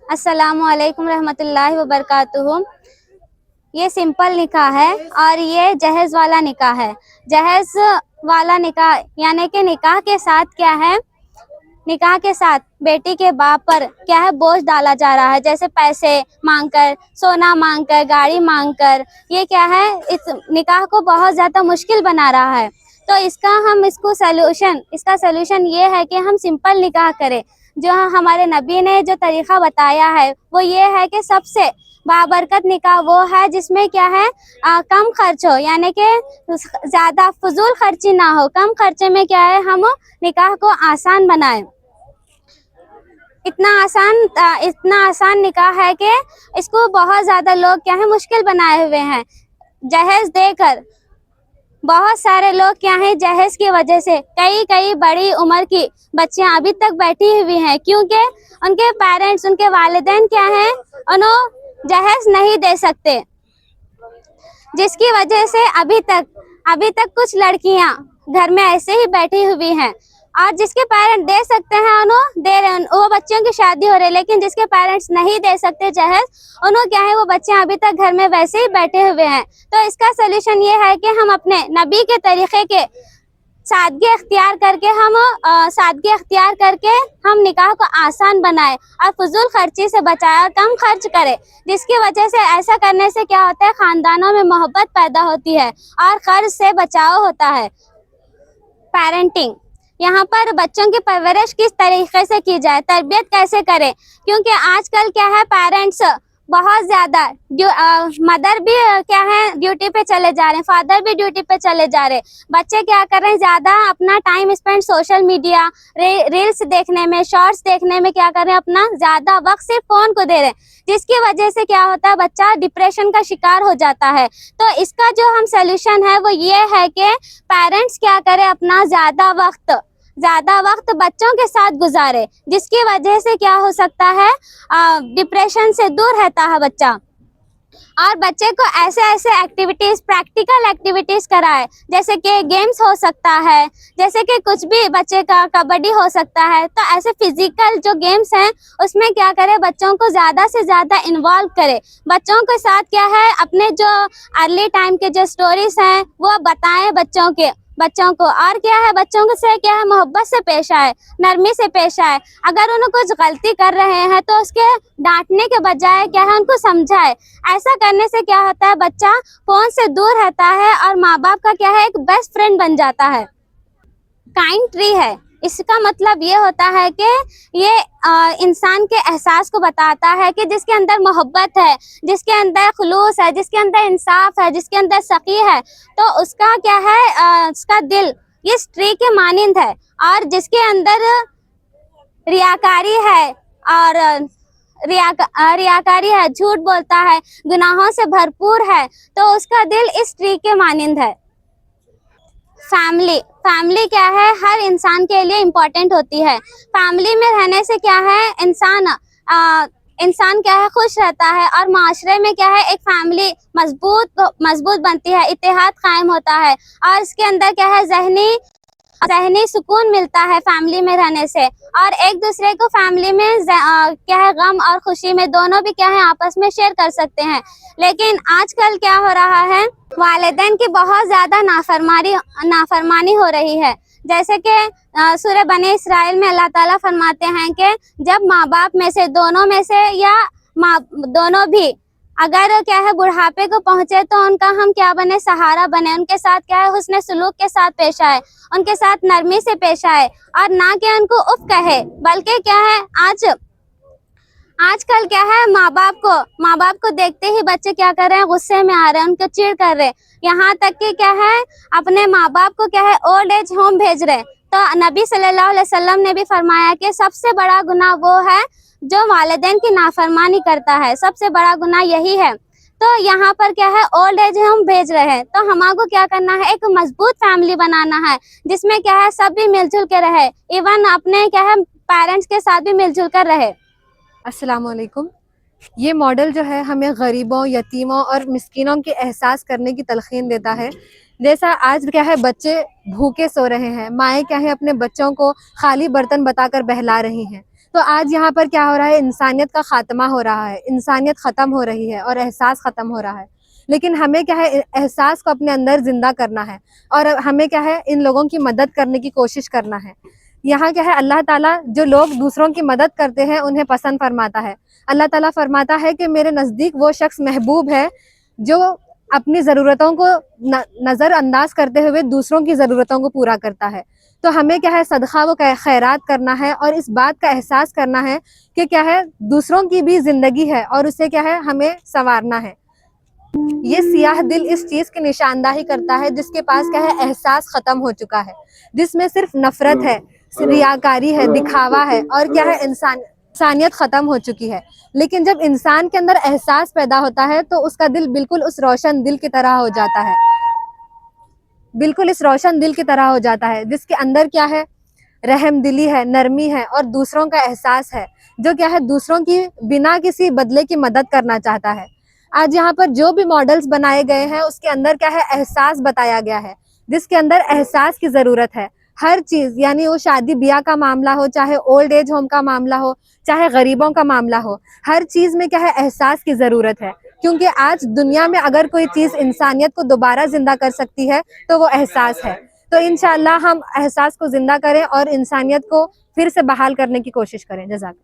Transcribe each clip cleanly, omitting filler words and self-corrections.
अस्सलामु अलैकुम रहमतुल्लाहि व बरकातुहू। ये सिंपल निकाह है और ये जहेज वाला निकाह है। जहेज वाला निकाह यानी कि निकाह के साथ क्या है, निकाह के साथ बेटी के बाप पर क्या है बोझ डाला जा रहा है, जैसे पैसे मांगकर, सोना मांगकर, गाड़ी मांगकर। ये क्या है, इस निकाह को बहुत ज़्यादा मुश्किल बना रहा है। तो इसका सलूशन ये है कि हम सिंपल निकाह करें। जो हमारे नबी ने जो तरीक़ा बताया है वो ये है कि सबसे बाबरकत निकाह वो है जिसमें क्या है कम खर्च हो, यानी कि ज़्यादा फजूल खर्ची ना हो। कम खर्चे में क्या है हम निकाह को आसान बनाएं। इतना आसान निकाह है कि इसको बहुत ज़्यादा लोग क्या है मुश्किल बनाए हुए हैं। जहेज देकर बहुत सारे लोग क्या है जहेज की वजह से कई बड़ी उम्र की बच्चियां अभी तक बैठी हुई हैं, क्योंकि उनके पेरेंट्स, उनके वालिदैन क्या हैं, उन्हें जहेज नहीं दे सकते, जिसकी वजह से अभी तक कुछ लड़कियां घर में ऐसे ही बैठी हुई हैं। और जिसके पेरेंट्स दे सकते हैं उन्हें दे रहे हैं, वो बच्चों की शादी हो रही है। लेकिन जिसके पेरेंट्स नहीं दे सकते जहेज, उन्हें क्या है वो बच्चे अभी तक घर में वैसे ही बैठे हुए हैं। तो इसका सोल्यूशन ये है कि हम अपने नबी के तरीके के सादगी अख्तियार करके हम निकाह को आसान बनाए और फजूल खर्ची से बचाए और कम खर्च करें, जिसकी वजह से ऐसा करने से क्या होता है, खानदानों में मोहब्बत पैदा होती है और कर्ज से बचाव होता है। पेरेंटिंग, यहाँ पर बच्चों की परवरिश किस तरीके से की जाए, तरबियत कैसे करें, क्योंकि आजकल क्या है पेरेंट्स बहुत ज़्यादा मदर भी क्या है ड्यूटी पे चले जा रहे हैं, फादर भी ड्यूटी पे चले जा रहे हैं। बच्चे क्या कर रहे हैं, ज़्यादा अपना time spend social media, reels देखने में, शॉर्ट्स देखने में क्या कर रहे हैं, अपना ज़्यादा वक्त सिर्फ फ़ोन को दे रहे हैं, जिसकी वजह से क्या होता है बच्चा डिप्रेशन का शिकार हो जाता है। तो इसका जो हम सोल्यूशन है वो ये है कि पेरेंट्स क्या करें, अपना ज़्यादा वक्त बच्चों के साथ गुजारे, जिसकी वजह से क्या हो सकता है डिप्रेशन से दूर रहता है बच्चा। और बच्चे को ऐसे एक्टिविटीज़, प्रैक्टिकल एक्टिविटीज़ कराए, जैसे कि गेम्स हो सकता है, जैसे कि कुछ भी बच्चे का कबड्डी हो सकता है। तो ऐसे फिजिकल जो गेम्स हैं उसमें क्या करे, बच्चों को ज़्यादा से ज़्यादा इन्वॉल्व करे। बच्चों के साथ क्या है अपने जो अर्ली टाइम के जो स्टोरीज हैं वो बताएं बच्चों को। और क्या है बच्चों को से क्या है मोहब्बत से पेश आए, नरमी से पेश आए। अगर उन्हें कुछ गलती कर रहे हैं तो उसके डांटने के बजाय क्या है उनको समझाए। ऐसा करने से क्या होता है, बच्चा फोन से दूर रहता है और माँ बाप का क्या है एक बेस्ट फ्रेंड बन जाता है। काइंड ट्री है, इसका मतलब ये होता है कि ये इंसान के एहसास को बताता है कि जिसके अंदर मोहब्बत है, जिसके अंदर खुलूस है, जिसके अंदर इंसाफ है, जिसके अंदर सखी है, तो उसका क्या है उसका दिल इस ट्री के मानिंद है। और जिसके अंदर रियाकारी है और रियाकारी है, झूठ बोलता है, गुनाहों से भरपूर है, तो उसका दिल इस ट्री के मानिंद है। फैमिली क्या है हर इंसान के लिए इम्पोर्टेंट होती है। फैमिली में रहने से क्या है इंसान क्या है खुश रहता है और माशरे में क्या है एक फैमिली मजबूत बनती है, इत्तेहाद कायम होता है और इसके अंदर क्या है ज़हनी सुकून मिलता है फैमिली में रहने से। और एक दूसरे को फैमिली में क्या है गम और खुशी में दोनों भी क्या है आपस में शेयर कर सकते हैं। लेकिन आजकल क्या हो रहा है, वालिदैन की बहुत ज़्यादा नाफरमानी हो रही है। जैसे कि सूरह बनी इसराइल में अल्लाह ताला फरमाते हैं कि जब माँ बाप में से दोनों में से या दोनों भी अगर क्या है बुढ़ापे को पहुंचे तो उनका हम क्या बने, सहारा बने। उनके साथ क्या है हुस्न सलूक के साथ पेश आए, उनके साथ नरमी से पेश आए और ना कि उनको उफ कहे, बल्कि क्या है आजकल क्या है माँ बाप को देखते ही बच्चे क्या कर रहे हैं, गुस्से में आ रहे हैं, उनको चिढ़ कर रहे हैं, यहाँ तक कि क्या है अपने माँ बाप को क्या है ओल्ड एज होम भेज रहे हैं। तो नबी सल्लल्लाहु अलैहि वसल्लम ने भी फरमाया कि सबसे बड़ा गुनाह वो है जो वालिदैन की नाफरमानी करता है, सबसे बड़ा गुनाह यही है। तो यहाँ पर क्या है ओल्ड एज हम भेज रहे हैं, तो हमारे क्या करना है, एक मजबूत फैमिली बनाना है जिसमें क्या है सब भी मिलजुल के रहे, इवन अपने क्या है पेरेंट्स के साथ भी मिलजुल कर रहे। अस्सलाम वालेकुम। ये मॉडल जो है हमें गरीबों, यतीमों और मिस्कीनों के एहसास करने की तलकीन देता है। जैसा आज क्या है, बच्चे भूखे सो रहे हैं, माएँ क्या है अपने बच्चों को खाली बर्तन बताकर बहला रही हैं। तो आज यहाँ पर क्या हो रहा है, इंसानियत का खात्मा हो रहा है, इंसानियत ख़त्म हो रही है और एहसास ख़त्म हो रहा है। लेकिन हमें क्या है, एहसास को अपने अंदर ज़िंदा करना है और हमें क्या है, इन लोगों की मदद करने की कोशिश करना है। यहाँ क्या है, अल्लाह ताला जो लोग दूसरों की मदद करते हैं उन्हें पसंद फरमाता है। अल्लाह ताला फरमाता है कि मेरे नज़दीक वो शख्स महबूब है जो अपनी ज़रूरतों को नज़रअंदाज करते हुए दूसरों की ज़रूरतों को पूरा करता है। तो हमें क्या है, सदका व खैरात करना है और इस बात का एहसास करना है कि क्या है, दूसरों की भी ज़िंदगी है और उसे क्या है, हमें संवारना है। ये सियाह दिल इस चीज़ की निशानदाही करता है जिसके पास क्या है, एहसास ख़त्म हो चुका है, जिसमें सिर्फ नफ़रत है, रियाकारी है, दिखावा है और क्या है, इंसानियत ख़त्म हो चुकी है। लेकिन जब इंसान के अंदर एहसास पैदा होता है तो उसका दिल बिल्कुल उस रोशन दिल की तरह हो जाता है, बिल्कुल इस रोशन दिल की तरह हो जाता है जिसके अंदर क्या है, रहम दिली है, नरमी है और दूसरों का एहसास है, जो क्या है, दूसरों की बिना किसी बदले की मदद करना चाहता है। आज यहाँ पर जो भी मॉडल्स बनाए गए हैं उसके अंदर क्या है, एहसास बताया गया है, जिसके अंदर एहसास की ज़रूरत है। हर चीज़, यानी वो शादी ब्याह का मामला हो, चाहे ओल्ड एज होम का मामला हो, चाहे गरीबों का मामला हो, हर चीज़ में क्या है, एहसास की ज़रूरत है। क्योंकि आज दुनिया में अगर कोई चीज़ इंसानियत को दोबारा ज़िंदा कर सकती है तो वो एहसास है। तो इंशाअल्लाह हम एहसास को ज़िंदा करें और इंसानियत को फिर से बहाल करने की कोशिश करें। जज़ाक।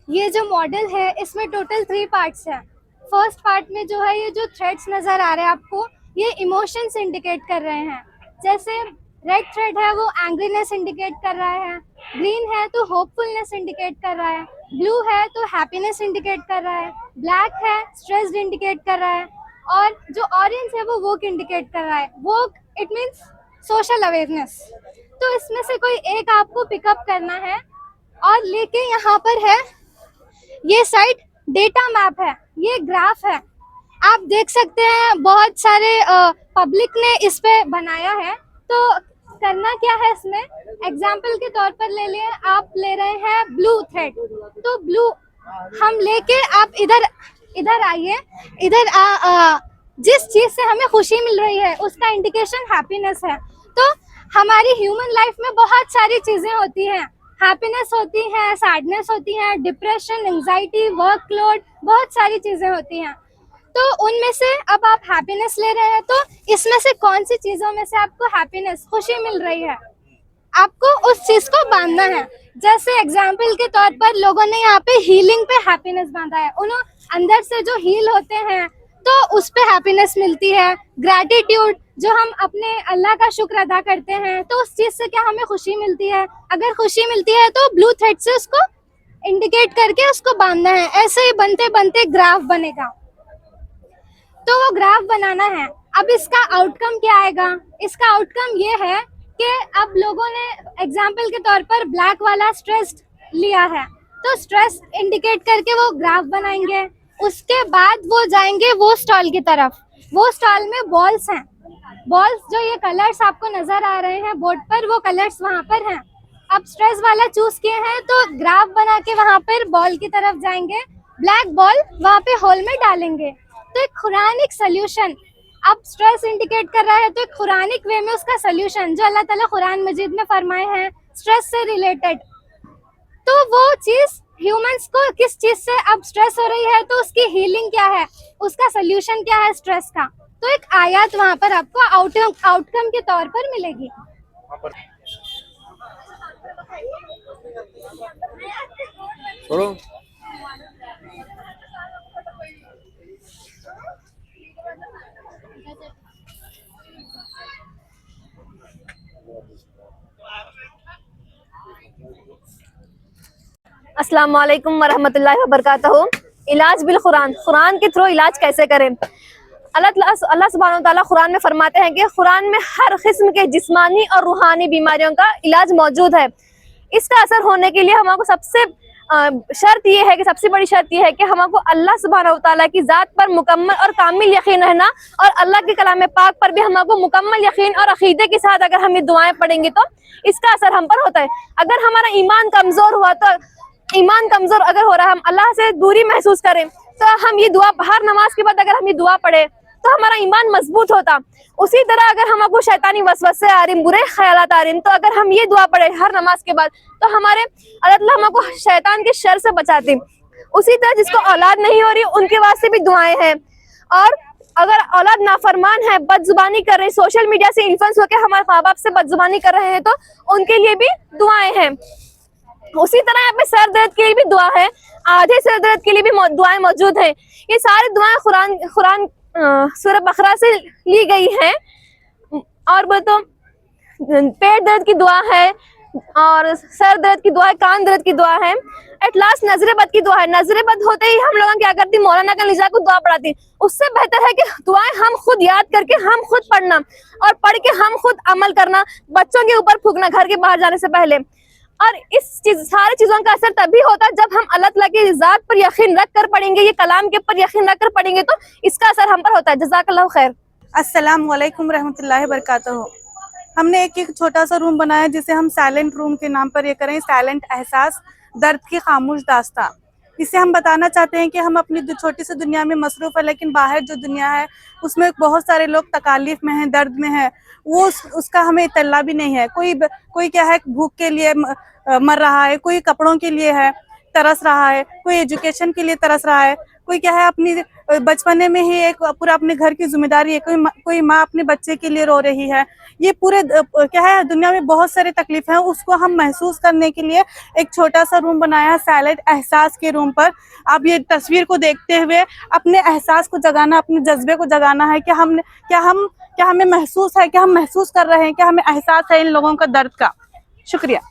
ये जो मॉडल है इसमें टोटल 3 पार्ट्स हैं। फर्स्ट पार्ट में जो है, ये जो थ्रेड्स नज़र आ रहे हैं आपको, ये इमोशंस इंडिकेट कर रहे हैं। जैसे रेड थ्रेड है वो एंग्रीनेस इंडिकेट कर रहा है, ग्रीन है तो होपफुलनेस इंडिकेट कर रहा है, ब्लू है तो हैप्पीनेस इंडिकेट कर रहा है, ब्लैक है स्ट्रेस्ड इंडिकेट कर रहा है और जो ऑरेंज है वो वोक इंडिकेट कर रहा है। वोक इट मीन्स सोशल अवेयरनेस। तो इसमें से कोई एक आपको पिकअप करना है और लेके यहाँ पर है, ये साइड डेटा मैप है, ये ग्राफ है, आप देख सकते हैं बहुत सारे पब्लिक ने इस पे बनाया है। तो करना क्या है, इसमें एग्जाम्पल के तौर पर ले लिए, आप ले रहे हैं ब्लू थ्रेड, तो ब्लू हम लेके आप इधर आइए, जिस चीज से हमें खुशी मिल रही है उसका इंडिकेशन हैप्पीनेस है। तो हमारी ह्यूमन लाइफ में बहुत सारी चीजें होती हैं, हैप्पीनेस होती है, सैडनेस होती है, डिप्रेशन, एंजाइटी, वर्कलोड, बहुत सारी चीजें होती हैं। तो उनमें से अब आप हैप्पीनेस ले रहे हैं, तो इसमें से कौन सी चीजों में से आपको हैप्पीनेस, खुशी मिल रही है, आपको उस चीज को बांधना है। जैसे एग्जाम्पल के तौर पर लोगों ने यहाँ पे हीलिंग पे हैप्पीनेस बांधा है, उन्होंने अंदर से जो हील होते हैं तो उस पे हैप्पीनेस मिलती है। ग्रैटिट्यूड, जो हम अपने अल्लाह का शुक्र अदा करते हैं तो उस चीज से क्या हमें खुशी मिलती है, अगर खुशी मिलती है तो ब्लू थ्रेड से उसको इंडिकेट करके उसको बांधना है। ऐसे ही बनते बनते ग्राफ बनेगा, तो वो ग्राफ बनाना है। अब इसका आउटकम क्या आएगा, इसका आउटकम ये है कि अब लोगों ने एग्जाम्पल के तौर पर ब्लैक वाला स्ट्रेस लिया है, तो स्ट्रेस इंडिकेट करके वो ग्राफ बनाएंगे। उसके बाद वो जाएंगे वो स्टॉल की तरफ, वो स्टॉल में बॉल्स हैं, बॉल्स जो ये कलर्स आपको नजर आ रहे हैं बोर्ड पर, वो कलर्स वहाँ पर हैं। अब स्ट्रेस वाला चूज किए हैं तो ग्राफ बना के वहाँ पर बॉल की तरफ जाएंगे, ब्लैक बॉल वहाँ पे होल में डालेंगे। तो एक कुरानिक सोल्यूशन, अब स्ट्रेस इंडिकेट कर रहा है तो एक कुरानिक वे में उसका सोल्यूशन जो अल्लाह ताला कुरान मजीद में फरमाए हैं स्ट्रेस से रिलेटेड, तो वो चीज ह्यूमंस को किस चीज से अब स्ट्रेस हो रही है तो उसकी हीलिंग क्या है, उसका सोल्यूशन क्या है स्ट्रेस का, तो एक आयत वहाँ पर आपको आउटकम के तौर पर मिलेगी। अस्सलाम वालेकुम वरहमतुल्लाहि वबरकातुहू। इलाज बिल कुरान, कुरान के थ्रू इलाज कैसे करें। अल्लाह सुब्हानहू तआला कुरान में फरमाते हैं कि कुरान में हर किस्म के जिस्मानी और रूहानी बीमारियों का इलाज मौजूद है। इसका असर होने के लिए हमको सबसे शर्त ये है कि सबसे बड़ी शर्त ये है कि हमको अल्लाह सुब्हानहू तआला की ज़ात पर मुकम्मल और कामिल यकीन रहना, और अल्लाह के कलाम पाक पर भी हमको मुकम्मल यकीन और अकीदे के साथ अगर हम ये दुआएं पढ़ेंगे तो इसका असर हम पर होता है। अगर हमारा ईमान कमज़ोर हुआ, तो ईमान कमज़ोर अगर हो रहा है, हम अल्लाह से दूरी महसूस करें, तो हम ये दुआ हर नमाज के बाद अगर हम ये दुआ पढ़े तो हमारा ईमान मजबूत होता। उसी तरह अगर हमको शैतानी वसवसे आ रही, बुरे ख्यालात आ रहे हैं, तो अगर हम ये दुआ पढ़े हर नमाज के बाद तो हमारे अल्लाह ताला हमको शैतान के शर से बचाते। उसी तरह जिसको औलाद नहीं हो रही उनके वास्ते भी दुआएं हैं। और अगर औलाद नाफरमान है, बदजुबानी कर रही, सोशल मीडिया से इन्फ्लुएंस होकर हमारे माँ बाप से बदजुबानी कर रहे हैं, तो उनके लिए भी दुआएं हैं। उसी तरह यहाँ पे सर दर्द के लिए भी दुआ है, आधे सर दर्द के लिए भी दुआएं मौजूद हैं। ये सारी दुआएं कुरान सूरह बकरा से ली गई हैं। और बोले तो पेट दर्द की दुआ है, और सर दर्द की दुआ है, कान दर्द की दुआ है, एट लास्ट नजर बद की दुआ है। नजर बद होते ही हम लोग क्या करती, मौलाना का लिजा को दुआ पढ़ाती। उससे बेहतर है कि दुआएं हम खुद याद करके हम खुद पढ़ना, और पढ़ के हम खुद अमल करना, बच्चों के ऊपर फूकना घर के बाहर जाने से पहले। और सारी चीजों का असर तभी होता जब हम अल्लाह ताला की ज़ात पर यकीन रख कर पढ़ेंगे, ये कलाम के ऊपर यकीन रख कर पढ़ेंगे, तो इसका असर हम पर होता है। जज़ाकल्लाहु खैर। अस्सलाम वालेकुम रहमतुल्लाहि बरकातहू। हमने एक छोटा सा रूम बनाया जिसे हम साइलेंट रूम के नाम पर ये करें, साइलेंट एहसास, दर्द की खामोश दास्तां। इससे हम बताना चाहते हैं कि हम अपनी छोटी सी दुनिया में मसरूफ़ है, लेकिन बाहर जो दुनिया है उसमें बहुत सारे लोग तकालीफ में हैं, दर्द में हैं, वो उसका हमें इत्तला भी नहीं है। कोई क्या है, भूख के लिए मर रहा है, कोई कपड़ों के लिए है तरस रहा है, कोई एजुकेशन के लिए तरस रहा है, कोई क्या है अपनी बचपने में ही एक पूरा अपने घर की जिम्मेदारी है, कोई माँ अपने बच्चे के लिए रो रही है। ये पूरे क्या है, दुनिया में बहुत सारी तकलीफ हैं, उसको हम महसूस करने के लिए एक छोटा सा रूम बनाया है साइलेंट एहसास के रूम पर। आप ये तस्वीर को देखते हुए अपने एहसास को जगाना, अपने जज्बे को जगाना है कि क्या हमें महसूस है, क्या हम महसूस कर रहे हैं, क्या हमें एहसास है इन लोगों का दर्द का। शुक्रिया।